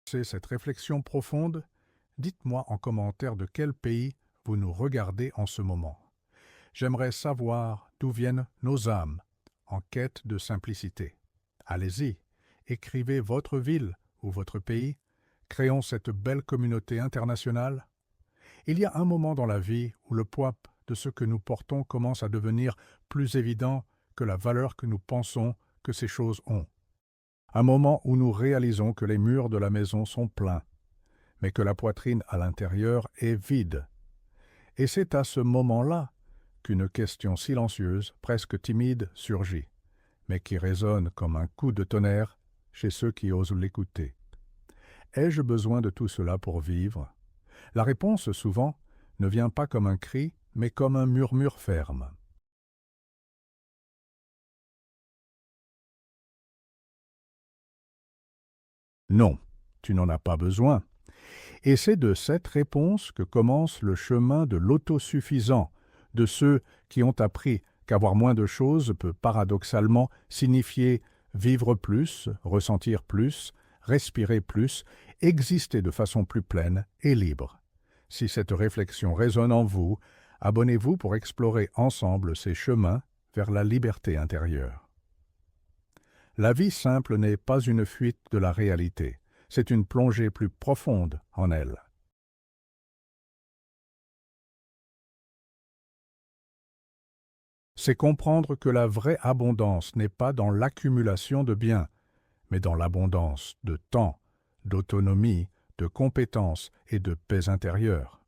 C'est cette réflexion profonde, dites-moi en commentaire de quel pays vous nous regardez en ce moment. J'aimerais savoir d'où viennent nos âmes en quête de simplicité. Allez-y, écrivez votre ville ou votre pays, créons cette belle communauté internationale. Il y a un moment dans la vie où le poids de ce que nous portons commence à devenir plus évident que la valeur que nous pensons que ces choses ont. Un moment où nous réalisons que les murs de la maison sont pleins, mais que la poitrine à l'intérieur est vide. Et c'est à ce moment-là qu'une question silencieuse, presque timide, surgit, mais qui résonne comme un coup de tonnerre chez ceux qui osent l'écouter. Ai-je besoin de tout cela pour vivre? La réponse, souvent, ne vient pas comme un cri, mais comme un murmure ferme. Non, tu n'en as pas besoin. Et c'est de cette réponse que commence le chemin de l'autosuffisant, de ceux qui ont appris qu'avoir moins de choses peut paradoxalement signifier vivre plus, ressentir plus, respirer plus, exister de façon plus pleine et libre. Si cette réflexion résonne en vous, abonnez-vous pour explorer ensemble ces chemins vers la liberté intérieure. La vie simple n'est pas une fuite de la réalité, c'est une plongée plus profonde en elle. C'est comprendre que la vraie abondance n'est pas dans l'accumulation de biens, mais dans l'abondance de temps, d'autonomie, de compétences et de paix intérieure.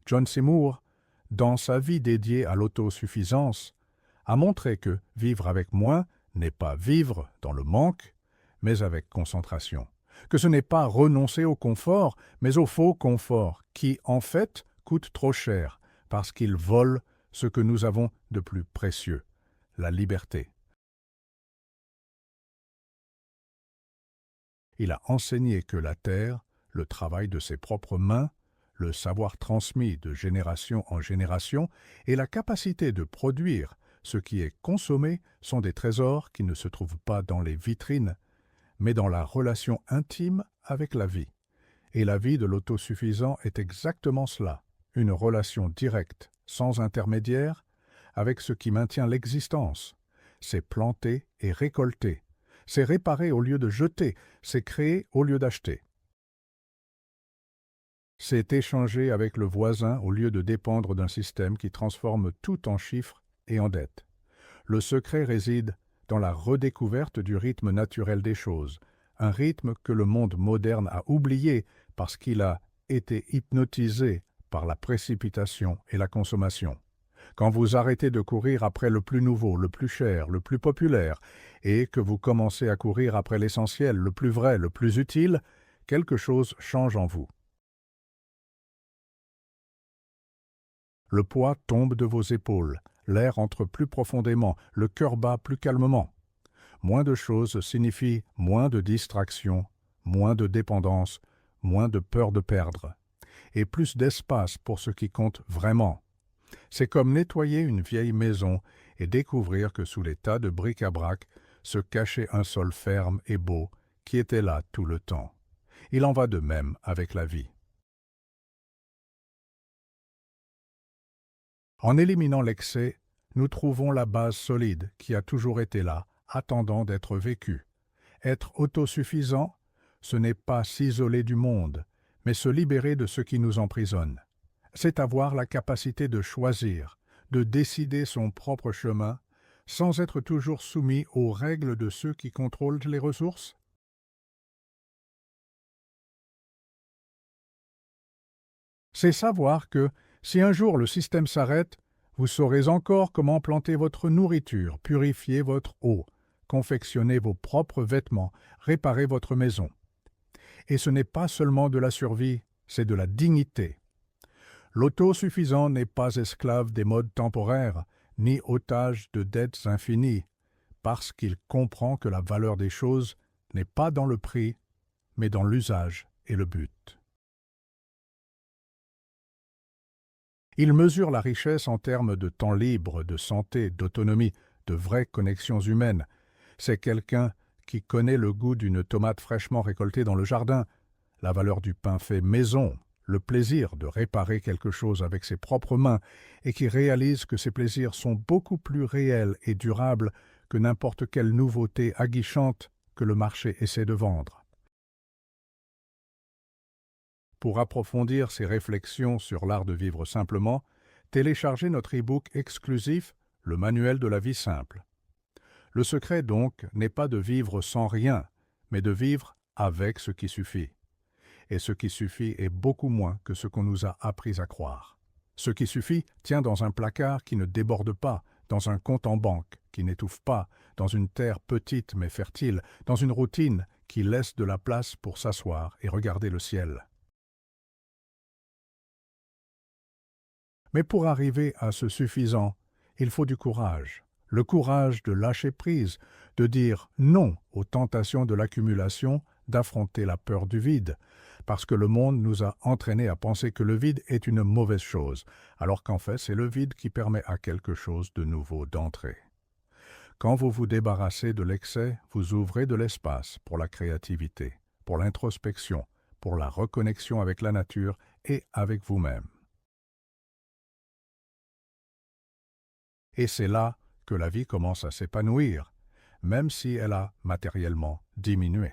John Seymour, dans sa vie dédiée à l'autosuffisance, a montré que vivre avec moins n'est pas vivre dans le manque, mais avec concentration. Que ce n'est pas renoncer au confort, mais au faux confort, qui, en fait, coûte trop cher, parce qu'il vole ce que nous avons de plus précieux, la liberté. Il a enseigné que la terre, le travail de ses propres mains, le savoir transmis de génération en génération et la capacité de produire ce qui est consommé sont des trésors qui ne se trouvent pas dans les vitrines, mais dans la relation intime avec la vie. Et la vie de l'autosuffisant est exactement cela, une relation directe, sans intermédiaire, avec ce qui maintient l'existence. C'est planter et récolter, c'est réparer au lieu de jeter, c'est créer au lieu d'acheter. C'est échanger avec le voisin au lieu de dépendre d'un système qui transforme tout en chiffres et en dettes. Le secret réside dans la redécouverte du rythme naturel des choses, un rythme que le monde moderne a oublié parce qu'il a été hypnotisé par la précipitation et la consommation. Quand vous arrêtez de courir après le plus nouveau, le plus cher, le plus populaire, et que vous commencez à courir après l'essentiel, le plus vrai, le plus utile, quelque chose change en vous. Le poids tombe de vos épaules, l'air entre plus profondément, le cœur bat plus calmement. Moins de choses signifie moins de distractions, moins de dépendance, moins de peur de perdre, et plus d'espace pour ce qui compte vraiment. C'est comme nettoyer une vieille maison et découvrir que sous les tas de bric-à-brac se cachait un sol ferme et beau qui était là tout le temps. Il en va de même avec la vie. En éliminant l'excès, nous trouvons la base solide qui a toujours été là, attendant d'être vécue. Être autosuffisant, ce n'est pas s'isoler du monde, mais se libérer de ce qui nous emprisonne. C'est avoir la capacité de choisir, de décider son propre chemin, sans être toujours soumis aux règles de ceux qui contrôlent les ressources. C'est savoir que, si un jour le système s'arrête, vous saurez encore comment planter votre nourriture, purifier votre eau, confectionner vos propres vêtements, réparer votre maison. Et ce n'est pas seulement de la survie, c'est de la dignité. L'autosuffisant n'est pas esclave des modes temporaires, ni otage de dettes infinies, parce qu'il comprend que la valeur des choses n'est pas dans le prix, mais dans l'usage et le but. Il mesure la richesse en termes de temps libre, de santé, d'autonomie, de vraies connexions humaines. C'est quelqu'un qui connaît le goût d'une tomate fraîchement récoltée dans le jardin, la valeur du pain fait maison, le plaisir de réparer quelque chose avec ses propres mains et qui réalise que ces plaisirs sont beaucoup plus réels et durables que n'importe quelle nouveauté aguichante que le marché essaie de vendre. Pour approfondir ces réflexions sur l'art de vivre simplement, téléchargez notre e-book exclusif « Le manuel de la vie simple ». Le secret, donc, n'est pas de vivre sans rien, mais de vivre avec ce qui suffit. Et ce qui suffit est beaucoup moins que ce qu'on nous a appris à croire. Ce qui suffit tient dans un placard qui ne déborde pas, dans un compte en banque qui n'étouffe pas, dans une terre petite mais fertile, dans une routine qui laisse de la place pour s'asseoir et regarder le ciel. Mais pour arriver à ce suffisant, il faut du courage. Le courage de lâcher prise, de dire non aux tentations de l'accumulation, d'affronter la peur du vide, parce que le monde nous a entraînés à penser que le vide est une mauvaise chose, alors qu'en fait c'est le vide qui permet à quelque chose de nouveau d'entrer. Quand vous vous débarrassez de l'excès, vous ouvrez de l'espace pour la créativité, pour l'introspection, pour la reconnexion avec la nature et avec vous-même. Et c'est là que la vie commence à s'épanouir, même si elle a matériellement diminué.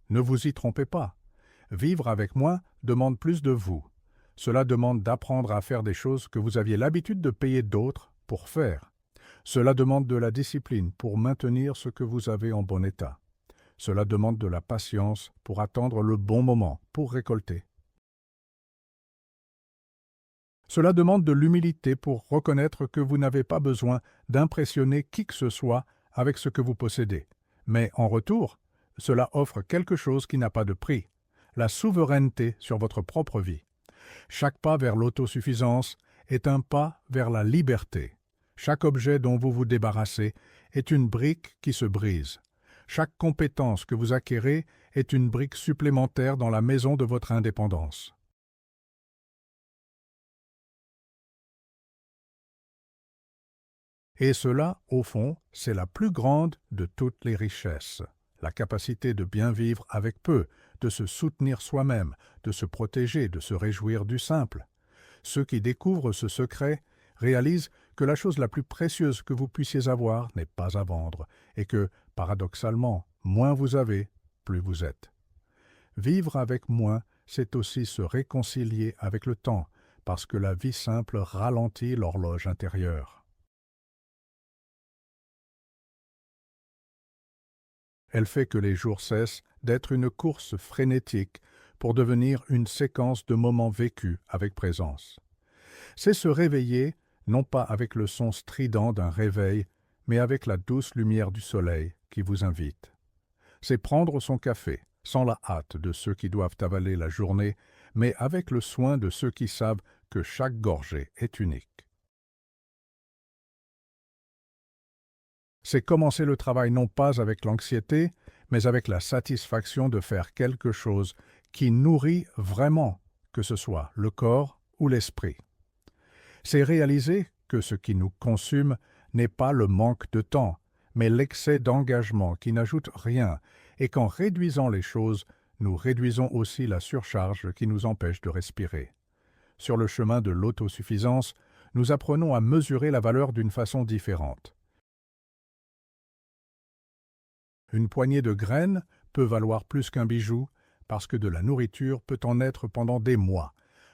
Ne vous y trompez pas. Vivre avec moins demande plus de vous. Cela demande d'apprendre à faire des choses que vous aviez l'habitude de payer d'autres pour faire. Cela demande de la discipline pour maintenir ce que vous avez en bon état. Cela demande de la patience pour attendre le bon moment, pour récolter. Cela demande de l'humilité pour reconnaître que vous n'avez pas besoin d'impressionner qui que ce soit avec ce que vous possédez. Mais en retour, cela offre quelque chose qui n'a pas de prix, la souveraineté sur votre propre vie. Chaque pas vers l'autosuffisance est un pas vers la liberté. Chaque objet dont vous vous débarrassez est une brique qui se brise. Chaque compétence que vous acquérez est une brique supplémentaire dans la maison de votre indépendance. Et cela, au fond, c'est la plus grande de toutes les richesses. La capacité de bien vivre avec peu, de se soutenir soi-même, de se protéger, de se réjouir du simple. Ceux qui découvrent ce secret réalisent que la chose la plus précieuse que vous puissiez avoir n'est pas à vendre et que, paradoxalement, moins vous avez, plus vous êtes. Vivre avec moins, c'est aussi se réconcilier avec le temps, parce que la vie simple ralentit l'horloge intérieure. Elle fait que les jours cessent d'être une course frénétique pour devenir une séquence de moments vécus avec présence. C'est se réveiller, non pas avec le son strident d'un réveil, mais avec la douce lumière du soleil qui vous invite. C'est prendre son café, sans la hâte de ceux qui doivent avaler la journée, mais avec le soin de ceux qui savent que chaque gorgée est unique. C'est commencer le travail non pas avec l'anxiété, mais avec la satisfaction de faire quelque chose qui nourrit vraiment, que ce soit le corps ou l'esprit. C'est réaliser que ce qui nous consume n'est pas le manque de temps, mais l'excès d'engagement qui n'ajoute rien, et qu'en réduisant les choses, nous réduisons aussi la surcharge qui nous empêche de respirer. Sur le chemin de l'autosuffisance, nous apprenons à mesurer la valeur d'une façon différente. Une poignée de graines peut valoir plus qu'un bijou parce que de la nourriture peut en être pendant des mois.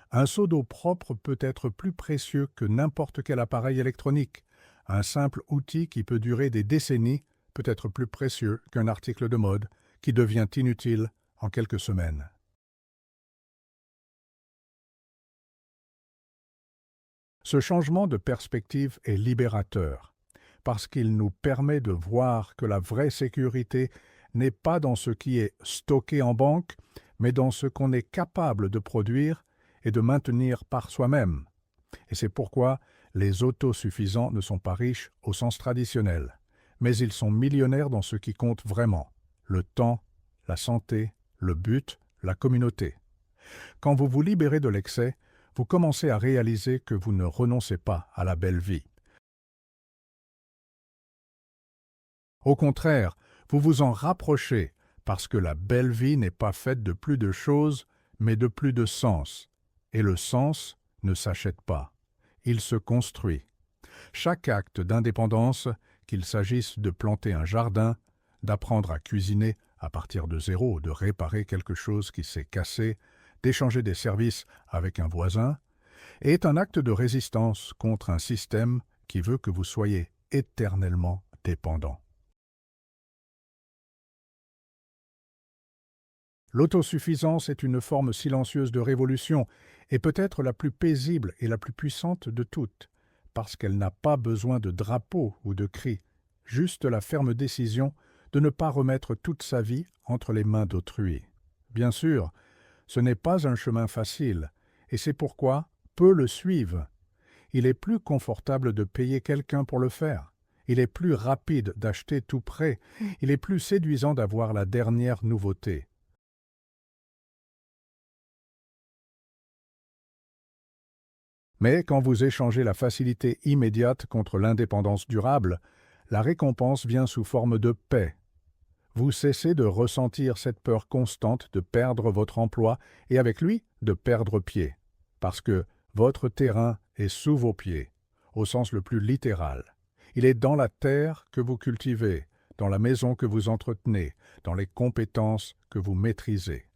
Un seau d'eau propre peut être plus précieux que n'importe quel appareil électronique. Un simple outil qui peut durer des décennies peut être plus précieux qu'un article de mode qui devient inutile en quelques semaines. Ce changement de perspective est libérateur, parce qu'il nous permet de voir que la vraie sécurité n'est pas dans ce qui est stocké en banque, mais dans ce qu'on est capable de produire et de maintenir par soi-même. Et c'est pourquoi les autosuffisants ne sont pas riches au sens traditionnel, mais ils sont millionnaires dans ce qui compte vraiment, le temps, la santé, le but, la communauté. Quand vous vous libérez de l'excès, vous commencez à réaliser que vous ne renoncez pas à la belle vie. Au contraire, vous vous en rapprochez parce que la belle vie n'est pas faite de plus de choses, mais de plus de sens. Et le sens ne s'achète pas, il se construit. Chaque acte d'indépendance, qu'il s'agisse de planter un jardin, d'apprendre à cuisiner à partir de zéro, de réparer quelque chose qui s'est cassé, d'échanger des services avec un voisin, est un acte de résistance contre un système qui veut que vous soyez éternellement dépendant. L'autosuffisance est une forme silencieuse de révolution et peut-être la plus paisible et la plus puissante de toutes, parce qu'elle n'a pas besoin de drapeau ou de cris, juste la ferme décision de ne pas remettre toute sa vie entre les mains d'autrui. Bien sûr, ce n'est pas un chemin facile, et c'est pourquoi peu le suivent. Il est plus confortable de payer quelqu'un pour le faire. Il est plus rapide d'acheter tout prêt. Il est plus séduisant d'avoir la dernière nouveauté. Mais quand vous échangez la facilité immédiate contre l'indépendance durable, la récompense vient sous forme de paix. Vous cessez de ressentir cette peur constante de perdre votre emploi et avec lui de perdre pied, parce que votre terrain est sous vos pieds, au sens le plus littéral. Il est dans la terre que vous cultivez, dans la maison que vous entretenez, dans les compétences que vous maîtrisez.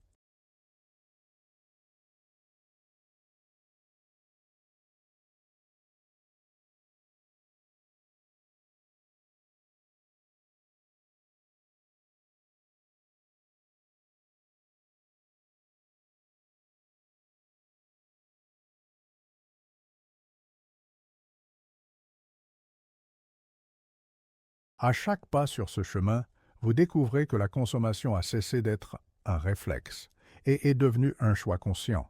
À chaque pas sur ce chemin, vous découvrez que la consommation a cessé d'être un réflexe et est devenue un choix conscient.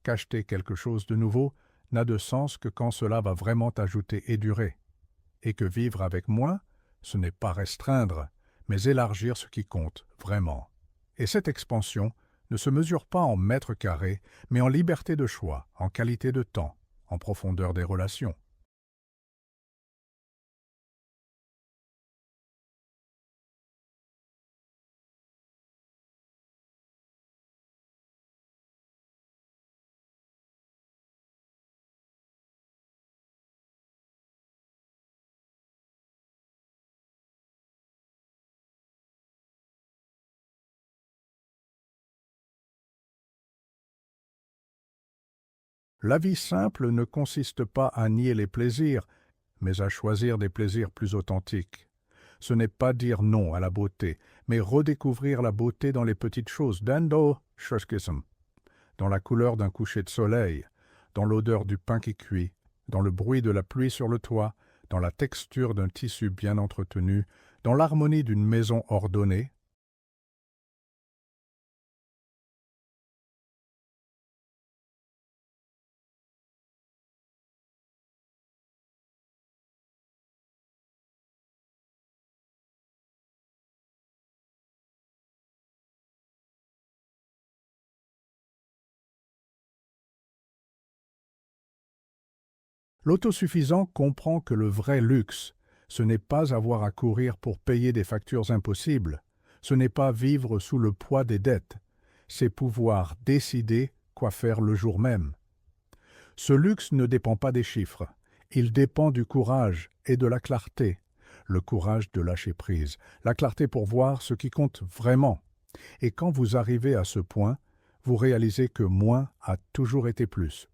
Qu'acheter quelque chose de nouveau n'a de sens que quand cela va vraiment ajouter et durer, et que vivre avec moins, ce n'est pas restreindre, mais élargir ce qui compte vraiment. Et cette expansion ne se mesure pas en mètres carrés, mais en liberté de choix, en qualité de temps, en profondeur des relations. La vie simple ne consiste pas à nier les plaisirs, mais à choisir des plaisirs plus authentiques. Ce n'est pas dire non à la beauté, mais redécouvrir la beauté dans les petites choses, d'Endo Shashkism, dans la couleur d'un coucher de soleil, dans l'odeur du pain qui cuit, dans le bruit de la pluie sur le toit, dans la texture d'un tissu bien entretenu, dans l'harmonie d'une maison ordonnée. L'autosuffisant comprend que le vrai luxe, ce n'est pas avoir à courir pour payer des factures impossibles, ce n'est pas vivre sous le poids des dettes, c'est pouvoir décider quoi faire le jour même. Ce luxe ne dépend pas des chiffres, il dépend du courage et de la clarté, le courage de lâcher prise, la clarté pour voir ce qui compte vraiment. Et quand vous arrivez à ce point, vous réalisez que moins a toujours été plus.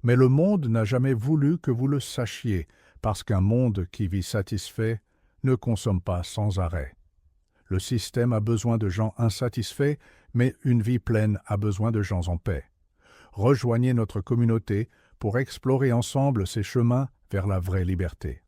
Mais le monde n'a jamais voulu que vous le sachiez, parce qu'un monde qui vit satisfait ne consomme pas sans arrêt. Le système a besoin de gens insatisfaits, mais une vie pleine a besoin de gens en paix. Rejoignez notre communauté pour explorer ensemble ces chemins vers la vraie liberté.